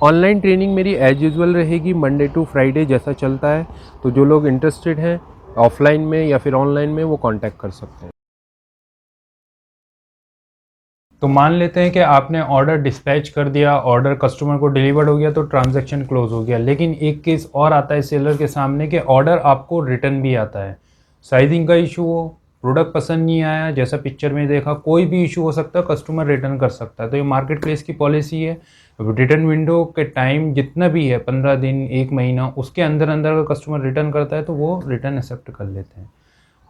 Online training मेरी as usual रहेगी, Monday to Friday जैसा चलता है। तो जो लोग इंटरेस्टेड हैं ऑफलाइन में या फिर ऑनलाइन में, वो कांटेक्ट कर सकते हैं। तो मान लेते हैं कि आपने ऑर्डर डिस्पैच कर दिया, ऑर्डर कस्टमर को डिलीवर्ड हो गया, तो ट्रांजैक्शन क्लोज हो गया। लेकिन एक केस और आता है सेलर के सामने कि ऑर्डर आपको रिटर्न भी आता है, साइजिंग का इशू हो, प्रोडक्ट पसंद नहीं आया, जैसा पिक्चर में देखा, कोई भी इशू हो सकता है, कस्टमर रिटर्न कर सकता है। तो ये मार्केट प्लेस की पॉलिसी है। रिटर्न विंडो के टाइम जितना भी है, 15 दिन, 1 महीना, उसके अंदर अंदर अगर कस्टमर रिटर्न करता है तो वो रिटर्न एक्सेप्ट कर लेते हैं।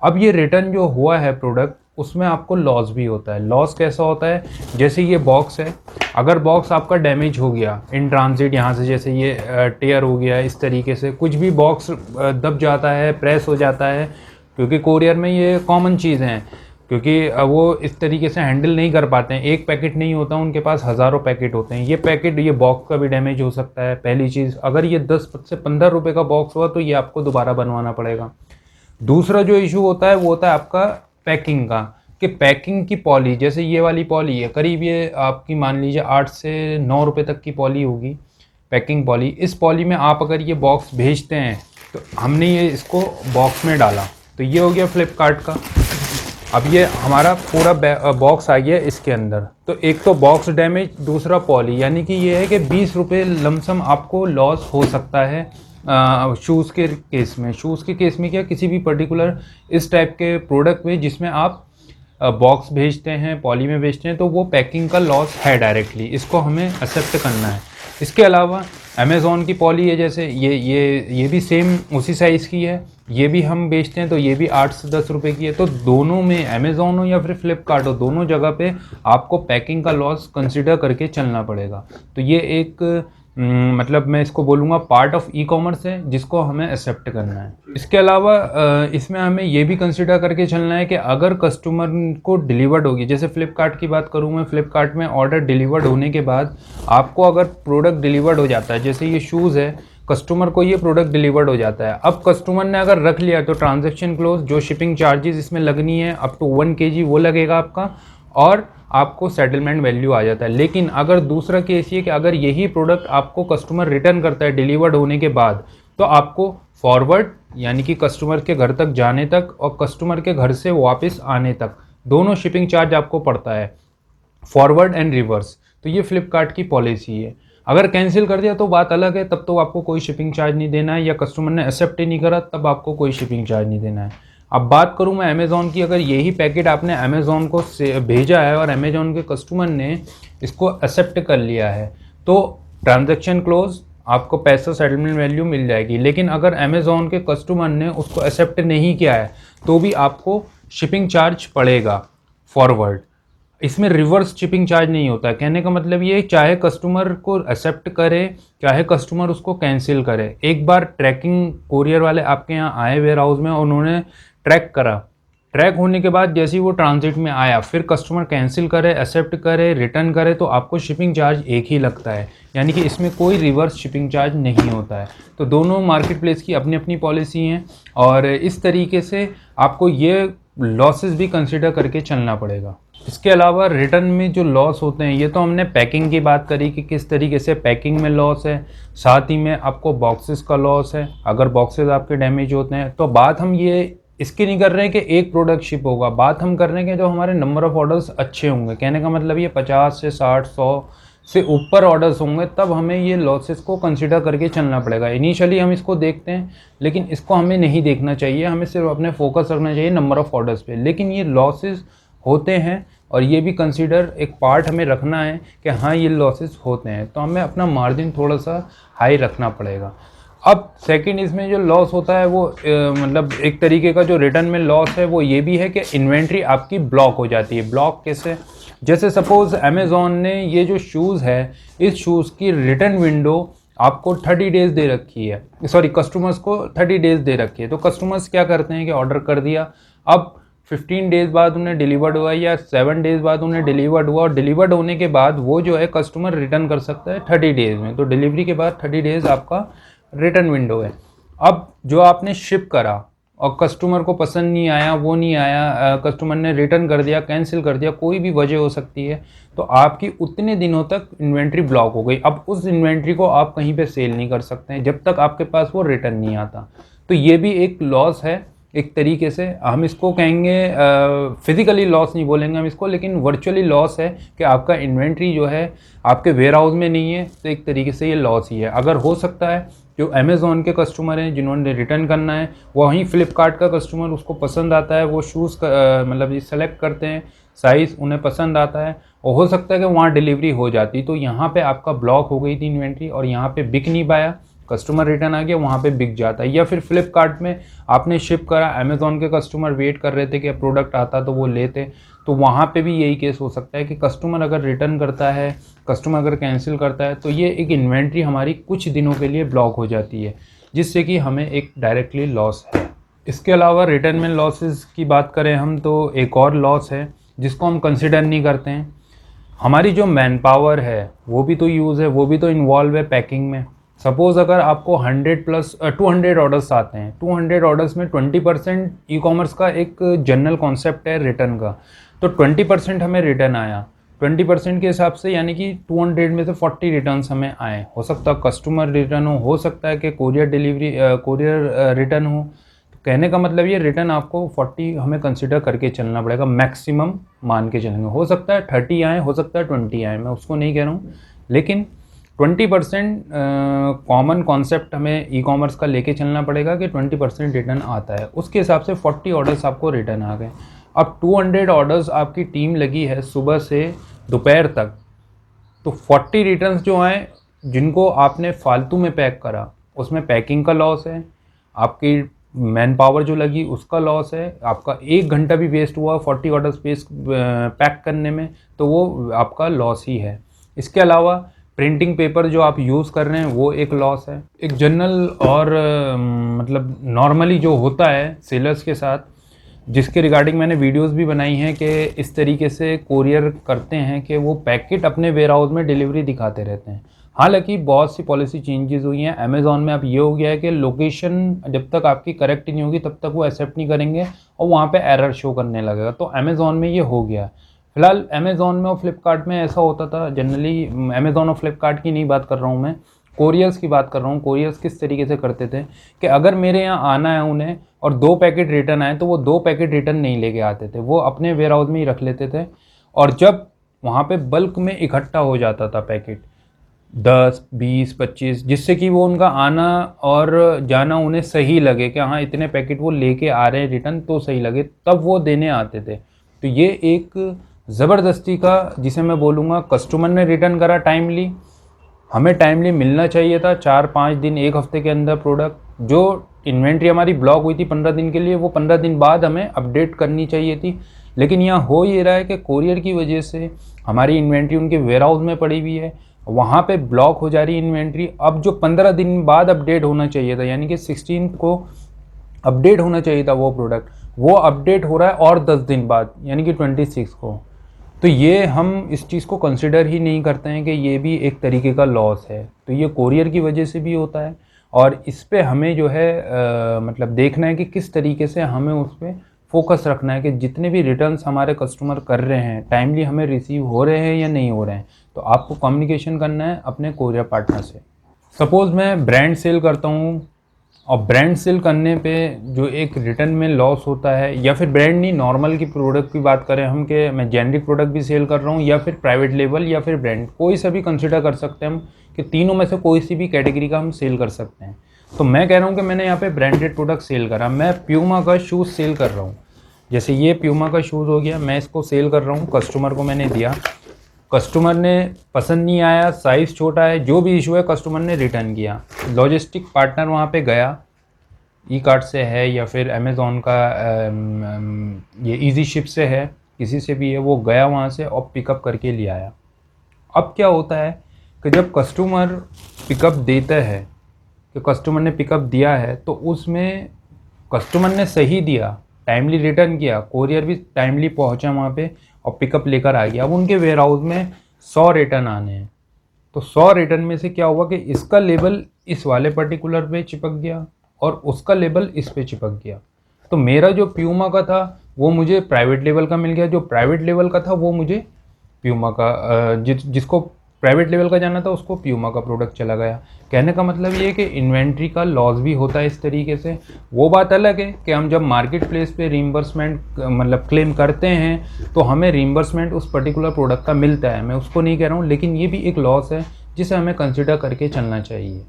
अब ये रिटर्न जो हुआ है प्रोडक्ट, उसमें आपको लॉस भी होता है। लॉस कैसा होता है? जैसे ये बॉक्स है, अगर बॉक्स आपका डैमेज हो गया इन ट्रांजिट, यहाँ से जैसे ये टेयर हो गया, इस तरीके से कुछ भी बॉक्स दब जाता है, प्रेस हो जाता है, क्योंकि कोरियर में ये कॉमन चीज़ हैं, क्योंकि वो इस तरीके से हैंडल नहीं कर पाते हैं। एक पैकेट नहीं होता, उनके पास हज़ारों पैकेट होते हैं। ये पैकेट, ये बॉक्स का भी डैमेज हो सकता है। पहली चीज़, अगर ये 10 से 15 रुपये का बॉक्स हुआ तो ये आपको दोबारा बनवाना पड़ेगा। दूसरा जो इशू होता है वो होता है आपका पैकिंग का, कि पैकिंग की पॉली, जैसे ये वाली पॉली है, करीब ये आपकी मान लीजिए 8 से 9 रुपये तक की पॉली होगी, पैकिंग पॉली। इस पॉली में आप अगर ये बॉक्स भेजते हैं, तो हमने ये इसको बॉक्स में डाला, तो ये हो गया फ्लिपकार्ट का। अब ये हमारा पूरा बॉक्स आ गया इसके अंदर। तो एक तो बॉक्स डैमेज, दूसरा पॉली, यानी कि ये है कि 20 रुपये लमसम आपको लॉस हो सकता है शूज़ के केस में। शूज़ के केस में क्या, किसी भी पर्टिकुलर इस टाइप के प्रोडक्ट में जिसमें आप बॉक्स भेजते हैं, पॉली में भेजते हैं, तो वो पैकिंग का लॉस है डायरेक्टली, इसको हमें एक्सेप्ट करना है। इसके अलावा अमेज़ॉन की पॉली है, जैसे ये भी सेम उसी साइज़ की है, ये भी हम बेचते हैं, तो ये भी 8 से 10 रुपये की है। तो दोनों में, अमेज़ॉन हो या फिर फ्लिपकार्ट हो, दोनों जगह पे आपको पैकिंग का लॉस कंसिडर करके चलना पड़ेगा। तो ये एक मतलब मैं इसको बोलूँगा पार्ट ऑफ ई कॉमर्स है, जिसको हमें एक्सेप्ट करना है। इसके अलावा इसमें हमें ये भी कंसिडर करके चलना है कि अगर कस्टमर को डिलीवर्ड होगी, जैसे फ़्लिपकार्ट की बात करूँ मैं, फ़्लिपकार्ट में ऑर्डर डिलीवर्ड होने के बाद आपको अगर प्रोडक्ट डिलीवर्ड हो जाता है, जैसे ये शूज़ है, कस्टमर को ये प्रोडक्ट डिलीवर्ड हो जाता है। अब कस्टमर ने अगर रख लिया तो ट्रांजैक्शन क्लोज, जो शिपिंग चार्जेस इसमें लगनी है अप टू 1 kg वो लगेगा आपका, और आपको सेटलमेंट वैल्यू आ जाता है। लेकिन अगर दूसरा केस ये कि अगर यही प्रोडक्ट आपको कस्टमर रिटर्न करता है डिलीवर्ड होने के बाद, तो आपको फॉरवर्ड, यानी कि कस्टमर के घर तक जाने तक और कस्टमर के घर से वापस आने तक, दोनों शिपिंग चार्ज आपको पड़ता है, फॉरवर्ड एंड रिवर्स। तो ये फ्लिपकार्ट की पॉलिसी है। अगर कैंसिल कर दिया तो बात अलग है, तब तो आपको कोई शिपिंग चार्ज नहीं देना है, या कस्टमर ने एक्सेप्ट ही नहीं करा तब आपको कोई शिपिंग चार्ज नहीं देना है। अब बात करूं मैं अमेज़ॉन की, अगर यही पैकेट आपने अमेज़ॉन को भेजा है और अमेज़ॉन के कस्टमर ने इसको एक्सेप्ट कर लिया है, तो ट्रांजैक्शन क्लोज, आपको पैसा सेटलमेंट वैल्यू मिल जाएगी। लेकिन अगर अमेज़ॉन के कस्टमर ने उसको एक्सेप्ट नहीं किया है, तो भी आपको शिपिंग चार्ज पड़ेगा फॉरवर्ड। इसमें रिवर्स शिपिंग चार्ज नहीं होता है। कहने का मतलब ये, चाहे कस्टमर को एक्सेप्ट करे, चाहे कस्टमर उसको कैंसिल करे। एक बार ट्रैकिंग कोरियर वाले आपके यहाँ आए वेयर हाउस में, उन्होंने ट्रैक करा, ट्रैक होने के बाद जैसे ही वो ट्रांजिट में आया, फिर कस्टमर कैंसिल करे, एक्सेप्ट करे, रिटर्न करे, तो आपको शिपिंग चार्ज एक ही लगता है, यानी कि इसमें कोई रिवर्स शिपिंग चार्ज नहीं होता है। तो दोनों मार्केट प्लेस की अपनी अपनी पॉलिसी हैं, और इस तरीके से आपको ये लॉसेस भी कंसिडर करके चलना पड़ेगा। इसके अलावा रिटर्न में जो लॉस होते हैं, ये तो हमने पैकिंग की बात करी कि किस तरीके से पैकिंग में लॉस है, साथ ही में आपको बॉक्सेस का लॉस है अगर बॉक्सेस आपके डैमेज होते हैं। तो बात हम ये इसकी नहीं कर रहे हैं कि एक प्रोडक्ट शिप होगा, बात हम कर रहे हैं कि जो हमारे नंबर ऑफ़ ऑर्डर्स अच्छे होंगे। कहने का मतलब ये 50 से 60, 100 से ऊपर ऑर्डर्स होंगे, तब हमें ये लॉसेस को कंसिडर करके चलना पड़ेगा। इनिशियली हम इसको देखते हैं, लेकिन इसको हमें नहीं देखना चाहिए, हमें सिर्फ अपने फोकस रखना चाहिए नंबर ऑफ़ ऑर्डर्स पे। लेकिन ये लॉसेस होते हैं, और ये भी कंसीडर एक पार्ट हमें रखना है कि हाँ ये लॉसेस होते हैं, तो हमें अपना मार्जिन थोड़ा सा हाई रखना पड़ेगा। अब सेकंड, इसमें जो लॉस होता है वो मतलब एक तरीके का जो रिटर्न में लॉस है वो ये भी है कि इन्वेंट्री आपकी ब्लॉक हो जाती है। ब्लॉक कैसे? जैसे सपोज़ अमेज़ॉन ने ये जो शूज़ है, इस शूज़ की रिटर्न विंडो आपको 30 डेज़ दे रखी है, सॉरी कस्टमर्स को 30 डेज़ दे रखी है। तो कस्टमर्स क्या करते हैं कि ऑर्डर कर दिया, अब 15 डेज़ बाद उन्हें डिलीवर्ड हुआ या 7 डेज़ बाद उन्हें डिलीवर्ड हुआ, और डिलीवर्ड होने के बाद वो जो है कस्टमर रिटर्न कर सकता है 30 डेज़ में। तो डिलीवरी के बाद 30 डेज़ आपका रिटर्न विंडो है। अब जो आपने शिप करा, और कस्टमर को पसंद नहीं आया, वो नहीं आया, कस्टमर ने रिटर्न कर दिया, कैंसिल कर दिया, कोई भी वजह हो सकती है, तो आपकी उतने दिनों तक इन्वेंट्री ब्लॉक हो गई। अब उस इन्वेंट्री को आप कहीं पे सेल नहीं कर सकते हैं जब तक आपके पास वो रिटर्न नहीं आता। तो ये भी एक लॉस है एक तरीके से, हम इसको कहेंगे फिजिकली लॉस नहीं बोलेंगे हम इसको, लेकिन वर्चुअली लॉस है कि आपका इन्वेंट्री जो है आपके वेयर हाउस में नहीं है, तो एक तरीके से ये लॉस ही है। अगर हो सकता है जो अमेज़ॉन के कस्टमर हैं जिन्होंने रिटर्न करना है, वहीं फ्लिपकार्ट का कस्टमर उसको पसंद आता है, वो शूज़ मतलब ये सेलेक्ट करते हैं, साइज़ उन्हें पसंद आता है, और हो सकता है कि वहाँ डिलीवरी हो जाती, तो यहाँ पे आपका ब्लॉक हो गई थी इन्वेंट्री और यहाँ पे बिक नहीं पाया, कस्टमर रिटर्न आ गया, वहाँ पे बिक जाता है। या फिर फ्लिपकार्ट में आपने शिप करा, अमेज़ॉन के कस्टमर वेट कर रहे थे कि प्रोडक्ट आता तो वो लेते, तो वहाँ पे भी यही केस हो सकता है कि कस्टमर अगर रिटर्न करता है, कस्टमर अगर कैंसिल करता है, तो ये एक इन्वेंट्री हमारी कुछ दिनों के लिए ब्लॉक हो जाती है, जिससे कि हमें एक डायरेक्टली लॉस है। इसके अलावा रिटर्न में लॉसेस की बात करें हम, तो एक और लॉस है जिसको हम कंसिडर नहीं करते हैं। हमारी जो मैन पावर है वो भी तो यूज़ है, वो भी तो इन्वॉल्व है पैकिंग में। सपोज़ अगर आपको 100 प्लस 200 ऑर्डर्स आते हैं, 200 ऑर्डर्स में 20% ई कॉमर्स का एक जनरल कॉन्सेप्ट है रिटर्न का, तो 20% हमें रिटर्न आया, 20% के हिसाब से यानी कि 200 में से 40 रिटर्न्स हमें आए। हो सकता है कस्टमर रिटर्न हो सकता है कि कोरियर रिटर्न हो। तो कहने का मतलब ये रिटर्न आपको 40 हमें कंसिडर करके चलना पड़ेगा, मैक्सिमम मान के चलेंगे। हो सकता है 30 आए, हो सकता है 20 आए, मैं उसको नहीं कह रहा हूँ, लेकिन 20% कॉमन कॉन्सेप्ट हमें ई कॉमर्स का लेके चलना पड़ेगा कि 20% रिटर्न आता है। उसके हिसाब से 40 ऑर्डर्स आपको रिटर्न आ गए। अब 200 ऑर्डर्स आपकी टीम लगी है सुबह से दोपहर तक, तो 40 रिटर्न्स जो आए जिनको आपने फालतू में पैक करा, उसमें पैकिंग का लॉस है, आपकी मैन पावर जो लगी उसका लॉस है, आपका 1 घंटा भी वेस्ट हुआ 40 ऑर्डर्स पैक करने में, तो वो आपका लॉस ही है। इसके अलावा प्रिंटिंग पेपर जो आप यूज़ कर रहे हैं वो एक लॉस है। एक जनरल और मतलब नॉर्मली जो होता है सेलर्स के साथ, जिसके रिगार्डिंग मैंने वीडियोस भी बनाई हैं कि इस तरीके से कोरियर करते हैं कि वो पैकेट अपने वेयर हाउस में डिलीवरी दिखाते रहते हैं। हालांकि बहुत सी पॉलिसी चेंजेस हुई हैं अमेज़ॉन में। अब ये हो गया है कि लोकेशन जब तक आपकी करेक्ट नहीं होगी तब तक वो एक्सेप्ट नहीं करेंगे और वहाँ पे एरर शो करने लगेगा, तो अमेज़ॉन में ये हो गया। फिलहाल अमेज़ॉन में और फ्लिपकार्ट में ऐसा होता था जनरली, अमेज़ॉन और फ्लिपकार्ट की नहीं बात कर रहा हूँ मैं, कोरियर्स की बात कर रहा हूँ। कोरियर्स किस तरीके से करते थे कि अगर मेरे यहाँ आना है उन्हें और 2 पैकेट रिटर्न आए, तो वो 2 पैकेट रिटर्न नहीं लेके आते थे, वो अपने वेयर हाउस में ही रख लेते थे। और जब वहाँ पे बल्क में इकट्ठा हो जाता था पैकेट 10, 20, 25, जिससे कि वो उनका आना और जाना उन्हें सही लगे कि हाँ इतने पैकेट वो लेके आ रहे हैं रिटर्न, तो सही लगे, तब वो देने आते थे। तो ये एक ज़बरदस्ती का, जिसे मैं बोलूँगा, कस्टमर ने रिटर्न करा टाइमली, हमें टाइमली मिलना चाहिए था 4-5 दिन 1 हफ्ते के अंदर प्रोडक्ट। जो इन्वेंट्री हमारी ब्लॉक हुई थी 15 दिन के लिए, वो 15 दिन बाद हमें अपडेट करनी चाहिए थी। लेकिन यहाँ हो ये रहा है कि कोरियर की वजह से हमारी इन्वेंट्री उनके वेयर हाउस में पड़ी हुई है, वहाँ पे ब्लॉक हो जा रही है इन्वेंट्री। अब जो 15 दिन बाद अपडेट होना चाहिए था, यानी कि 16 को अपडेट होना चाहिए था वो प्रोडक्ट, वो अपडेट हो रहा है और 10 दिन बाद, यानी कि 26 को। तो ये हम इस चीज़ को कंसिडर ही नहीं करते हैं कि ये भी एक तरीके का लॉस है। तो ये कोरियर की वजह से भी होता है और इस पे हमें जो है मतलब देखना है कि किस तरीके से हमें उस पर फोकस रखना है कि जितने भी रिटर्न्स हमारे कस्टमर कर रहे हैं टाइमली हमें रिसीव हो रहे हैं या नहीं हो रहे हैं। तो आपको कम्युनिकेशन करना है अपने कोरियर पार्टनर से। सपोज़ मैं ब्रांड सेल करता हूँ और ब्रांड सेल करने पे जो एक रिटर्न में लॉस होता है, या फिर ब्रांड नहीं नॉर्मल की प्रोडक्ट की बात करें हम कि मैं जेनरिक प्रोडक्ट भी सेल कर रहा हूँ या फिर प्राइवेट लेबल या फिर ब्रांड, कोई सा भी कंसिडर कर सकते हैं हम कि तीनों में से कोई सी भी कैटेगरी का हम सेल कर सकते हैं। तो मैं कह रहा हूँ कि मैंने यहाँ पे ब्रांडेड प्रोडक्ट सेल करा, मैं प्यूमा का शूज़ सेल कर रहा हूँ। जैसे ये प्यूमा का शूज़ हो गया, मैं इसको सेल कर रहा हूँ, कस्टमर को मैंने दिया, कस्टमर ने पसंद नहीं आया, साइज़ छोटा है, जो भी इशू है कस्टमर ने रिटर्न किया। लॉजिस्टिक पार्टनर वहाँ पे गया, ई कार्ट से है या फिर अमेज़ॉन का ये इजी शिप से है, किसी से भी है, वो गया वहाँ से और पिकअप करके ले आया। अब क्या होता है कि जब कस्टमर पिकअप देता है, कि कस्टमर ने पिकअप दिया है, तो उसमें कस्टमर ने सही दिया, टाइमली रिटर्न किया, कोरियर भी टाइमली पहुंचा वहाँ पे और पिकअप लेकर आ गया। अब उनके वेयर हाउस में 100 रिटर्न आने हैं, तो 100 रिटर्न में से क्या हुआ कि इसका लेबल इस वाले पर्टिकुलर पे चिपक गया और उसका लेबल इस पे चिपक गया। तो मेरा जो प्यूमा का था वो मुझे प्राइवेट लेवल का मिल गया, जो प्राइवेट लेवल का था वो मुझे प्यूमा का जिसको प्राइवेट लेवल का जाना था उसको प्यूमा का प्रोडक्ट चला गया। कहने का मतलब ये है कि इन्वेंट्री का लॉस भी होता है इस तरीके से। वो बात अलग है कि हम जब मार्केट प्लेस पे रीइंबर्समेंट मतलब क्लेम करते हैं तो हमें रीइंबर्समेंट उस पर्टिकुलर प्रोडक्ट का मिलता है, मैं उसको नहीं कह रहा हूँ, लेकिन ये भी एक लॉस है जिसे हमें कंसिडर करके चलना चाहिए।